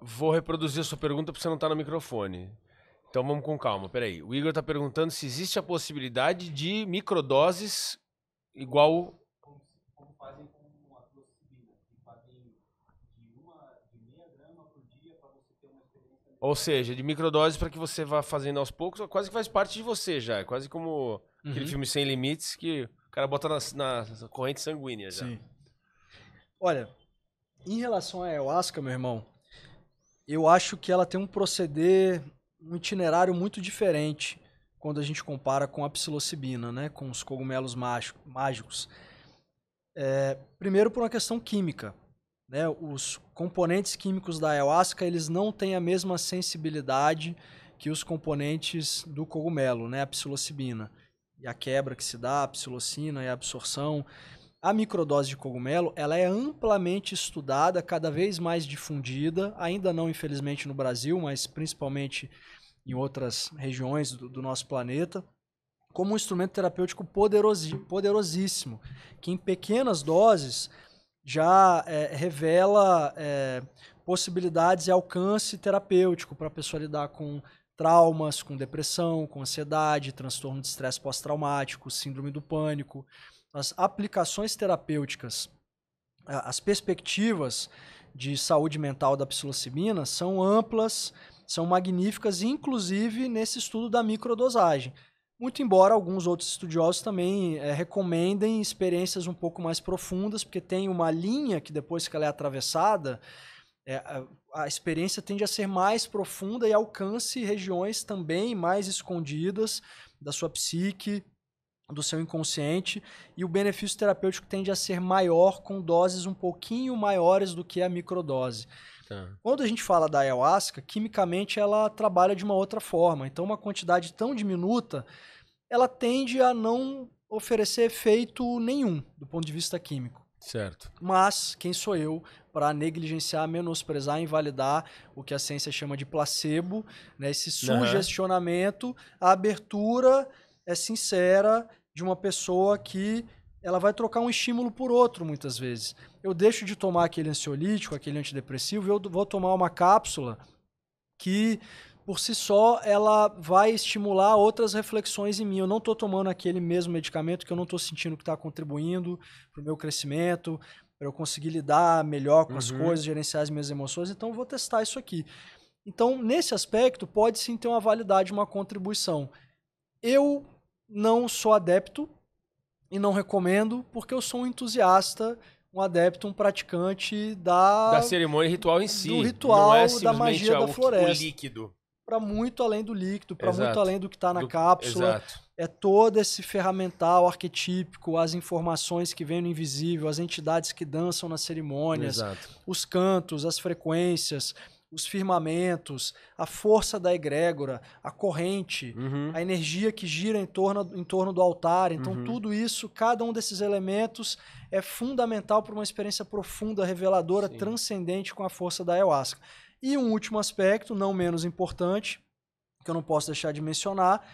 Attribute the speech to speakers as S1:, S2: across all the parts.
S1: Vou reproduzir a sua pergunta porque você não tá no microfone. Então vamos com calma, peraí. O Igor tá perguntando se existe a possibilidade de microdoses igual...
S2: Como fazem com a psilocibina, que fazem de meia grama por dia para você ter uma experiência melhor.
S1: Ou seja, de microdoses para que você vá fazendo aos poucos, quase que faz parte de você já. É quase como aquele filme Sem Limites que o cara bota na corrente sanguínea já.
S3: Sim. Olha, em relação à ayahuasca, meu irmão, eu acho que ela tem um proceder, um itinerário muito diferente quando a gente compara com a psilocibina, né, com os cogumelos mágicos. Primeiro por uma questão química, né, os componentes químicos da ayahuasca, eles não têm a mesma sensibilidade que os componentes do cogumelo, né, a psilocibina. E a quebra que se dá, a psilocina e a absorção. A microdose de cogumelo, ela é amplamente estudada, cada vez mais difundida, ainda não infelizmente no Brasil, mas principalmente em outras regiões do nosso planeta, como um instrumento terapêutico poderosíssimo, que em pequenas doses já revela possibilidades e alcance terapêutico para a pessoa lidar com traumas, com depressão, com ansiedade, transtorno de estresse pós-traumático, síndrome do pânico. As aplicações terapêuticas, as perspectivas de saúde mental da psilocibina são amplas, são magníficas, inclusive nesse estudo da microdosagem. Muito embora alguns outros estudiosos também recomendem experiências um pouco mais profundas, porque tem uma linha que depois que ela é atravessada, a experiência tende a ser mais profunda e alcance regiões também mais escondidas da sua psique, do seu inconsciente, e o benefício terapêutico tende a ser maior com doses um pouquinho maiores do que a microdose.
S1: Tá.
S3: Quando a gente fala da ayahuasca, quimicamente ela trabalha de uma outra forma. Então uma quantidade tão diminuta, ela tende a não oferecer efeito nenhum do ponto de vista químico.
S1: Certo.
S3: Mas quem sou eu para negligenciar, menosprezar, invalidar o que a ciência chama de placebo, né? Esse sugestionamento, a abertura é sincera de uma pessoa que ela vai trocar um estímulo por outro muitas vezes. Eu deixo de tomar aquele ansiolítico, aquele antidepressivo, e eu vou tomar uma cápsula que por si só ela vai estimular outras reflexões em mim. Eu não estou tomando aquele mesmo medicamento que eu não estou sentindo que está contribuindo para o meu crescimento, para eu conseguir lidar melhor com as coisas, gerenciar as minhas emoções, então eu vou testar isso aqui. Então, nesse aspecto, pode sim ter uma validade, uma contribuição. Eu não sou adepto e não recomendo, porque eu sou um entusiasta, um adepto, um praticante
S1: da cerimônia ritual em si.
S3: Do ritual,
S1: não é
S3: da magia da floresta.
S1: O líquido.
S3: Para muito além do líquido, para
S1: Exato.
S3: muito além do que está na cápsula.
S1: Exato.
S3: É todo esse ferramental arquetípico, as informações que vêm no invisível, as entidades que dançam nas cerimônias,
S1: Exato.
S3: os cantos, as frequências, os firmamentos, a força da egrégora, a corrente, a energia que gira em torno do altar. Então, tudo isso, cada um desses elementos é fundamental para uma experiência profunda, reveladora, transcendente com a força da ayahuasca. E um último aspecto, não menos importante, que eu não posso deixar de mencionar,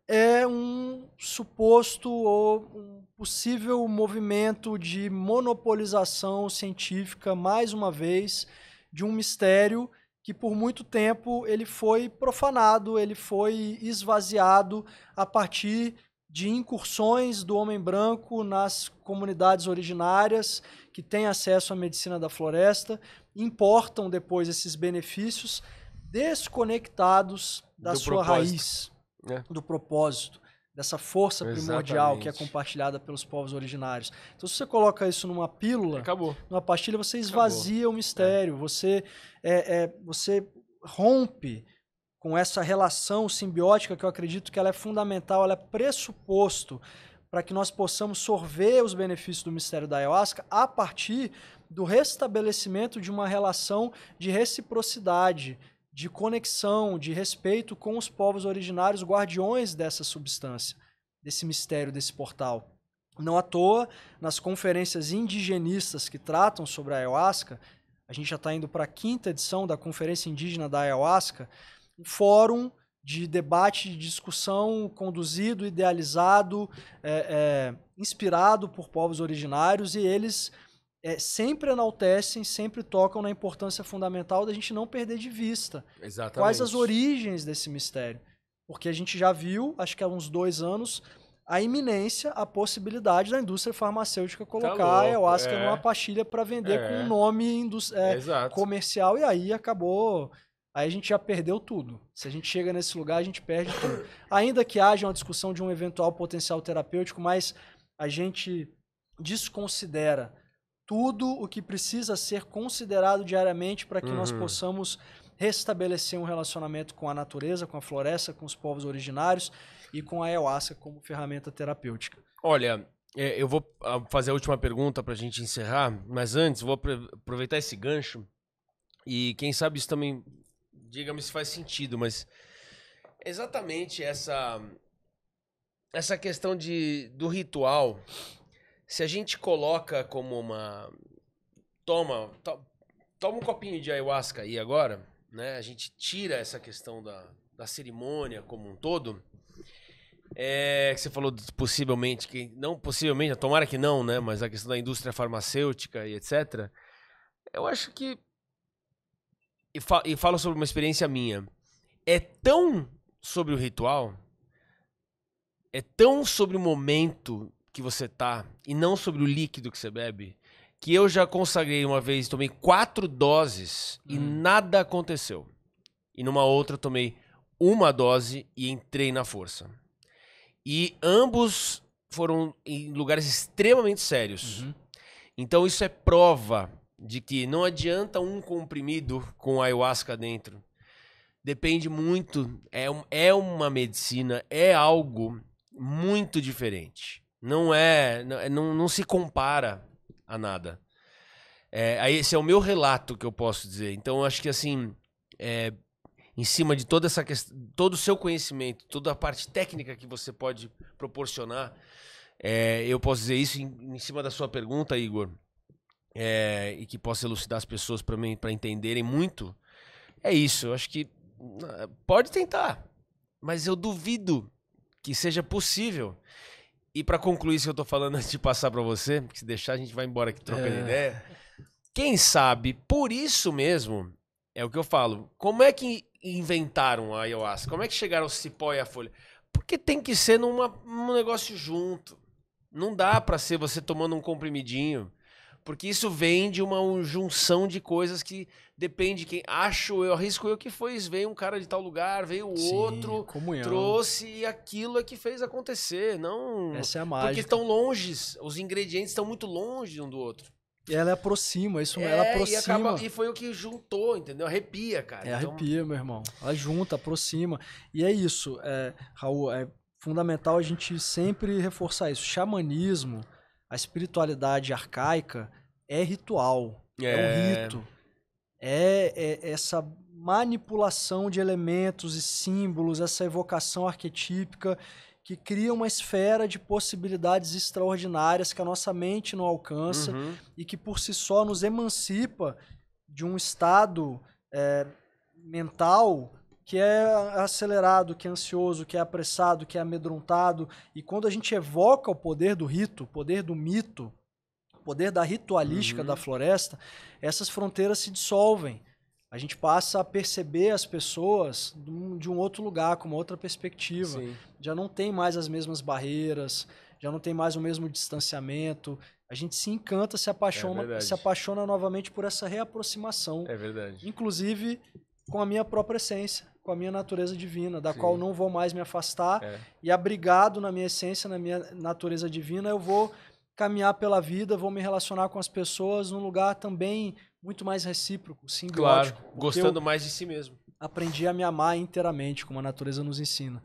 S3: é um suposto ou um possível movimento de monopolização científica, mais uma vez, de um mistério que por muito tempo ele foi profanado, ele foi esvaziado a partir de incursões do homem branco nas comunidades originárias que têm acesso à medicina da floresta, importam depois esses benefícios desconectados da sua raiz, do propósito, dessa força primordial que é compartilhada pelos povos originários. Então, se você coloca isso numa pílula, numa pastilha, você esvazia o mistério, você rompe com essa relação simbiótica que eu acredito que ela é fundamental, ela é pressuposto para que nós possamos sorver os benefícios do mistério da ayahuasca a partir do restabelecimento de uma relação de reciprocidade, de conexão, de respeito com os povos originários, guardiões dessa substância, desse mistério, desse portal. Não à toa, nas conferências indigenistas que tratam sobre a ayahuasca, a gente já está indo para a 5ª edição da Conferência Indígena da Ayahuasca, um fórum de debate, de discussão conduzido, idealizado, inspirado por povos originários, e eles sempre enaltecem, sempre tocam na importância fundamental da gente não perder de vista
S1: Exatamente.
S3: quais as origens desse mistério. Porque a gente já viu, acho que há uns 2 anos, a iminência, a possibilidade da indústria farmacêutica colocar a
S1: louco,
S3: ayahuasca numa pastilha para vender com um nome
S1: Exato.
S3: comercial, e aí acabou. Aí a gente já perdeu tudo. Se a gente chega nesse lugar, a gente perde tudo. Ainda que haja uma discussão de um eventual potencial terapêutico, mas a gente desconsidera tudo o que precisa ser considerado diariamente para que nós possamos restabelecer um relacionamento com a natureza, com a floresta, com os povos originários e com a ayahuasca como ferramenta terapêutica.
S1: Olha, eu vou fazer a última pergunta para a gente encerrar, mas antes vou aproveitar esse gancho e quem sabe isso também, diga-me se faz sentido, mas exatamente essa questão do ritual, se a gente coloca como uma... Toma um copinho de ayahuasca aí agora, né? A gente tira essa questão da cerimônia como um todo. Que você falou possivelmente, que não possivelmente, tomara que não, né? Mas a questão da indústria farmacêutica e etc. Eu acho que... E falo sobre uma experiência minha. É tão sobre o ritual, é tão sobre o momento que você tá, e não sobre o líquido que você bebe, que eu já consagrei uma vez, tomei 4 doses e nada aconteceu. E numa outra eu tomei 1 dose e entrei na força. E ambos foram em lugares extremamente sérios. Então isso é prova de que não adianta um comprimido com ayahuasca dentro. Depende muito, é uma medicina, é algo muito diferente. Não se compara a nada. Esse é o meu relato que eu posso dizer. Então eu acho que assim, em cima de toda essa questão, todo o seu conhecimento, toda a parte técnica que você pode proporcionar, eu posso dizer isso em cima da sua pergunta, Igor, e que possa elucidar as pessoas para entenderem muito. É isso, eu acho que pode tentar, mas eu duvido que seja possível. E para concluir isso que eu tô falando antes de passar para você, porque se deixar a gente vai embora aqui trocando ideia. Quem sabe, por isso mesmo, é o que eu falo, como é que inventaram a ayahuasca? Como é que chegaram ao cipó e a folha? Porque tem que ser num negócio junto. Não dá para ser você tomando um comprimidinho. Porque isso vem de uma junção de coisas que depende de quem... arrisco eu que veio um cara de tal lugar, veio o outro,
S3: comunhão.
S1: Trouxe e aquilo é que fez acontecer. Não...
S3: Essa é a mágica.
S1: Porque estão longe, os ingredientes estão muito longe um do outro.
S3: E ela aproxima, ela aproxima.
S1: E foi o que juntou, entendeu? Arrepia, cara.
S3: Arrepia, meu irmão. Ela junta, aproxima. E é isso, Raul, é fundamental a gente sempre reforçar isso. Xamanismo, a espiritualidade arcaica é ritual, é um rito. É essa manipulação de elementos e símbolos, essa evocação arquetípica que cria uma esfera de possibilidades extraordinárias que a nossa mente não alcança e que por si só nos emancipa de um estado mental que é acelerado, que é ansioso, que é apressado, que é amedrontado. E quando a gente evoca o poder do rito, o poder do mito, o poder da ritualística da floresta, essas fronteiras se dissolvem. A gente passa a perceber as pessoas de um outro lugar, com uma outra perspectiva.
S1: Sim.
S3: Já não tem mais as mesmas barreiras, já não tem mais o mesmo distanciamento. A gente se encanta, se apaixona novamente por essa reaproximação.
S1: É verdade.
S3: Inclusive com a minha própria essência, com a minha natureza divina, da qual não vou mais me afastar. E abrigado na minha essência, na minha natureza divina, eu vou caminhar pela vida, vou me relacionar com as pessoas num lugar também muito mais recíproco, simbiótico.
S1: Claro, gostando mais de si mesmo.
S3: Aprendi a me amar inteiramente, como a natureza nos ensina.